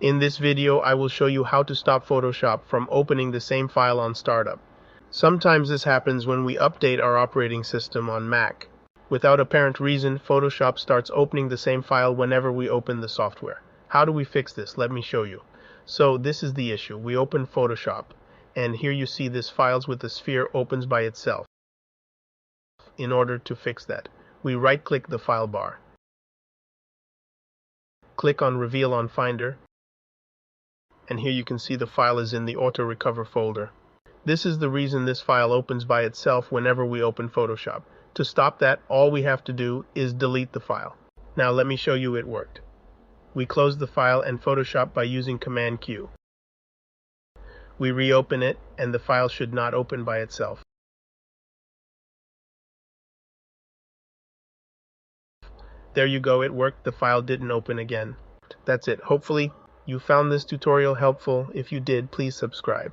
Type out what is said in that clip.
In this video, I will show you how to stop Photoshop from opening the same file on startup. Sometimes this happens when we update our operating system on Mac. Without apparent reason, Photoshop starts opening the same file whenever we open the software. How do we fix this? Let me show you. So this is the issue. We open Photoshop, and here you see this files with the sphere opens by itself. In order to fix that, we right-click the file bar. Click on Reveal on Finder, and here you can see the file is in the Auto Recover folder. This is the reason this file opens by itself whenever we open Photoshop. To stop that, all we have to do is delete the file. Now let me show you it worked. We close the file and Photoshop by using Command Q. We reopen it, and the file should not open by itself. There you go, it worked. The file didn't open again. That's it. Hopefully, you found this tutorial helpful. If you did, please subscribe.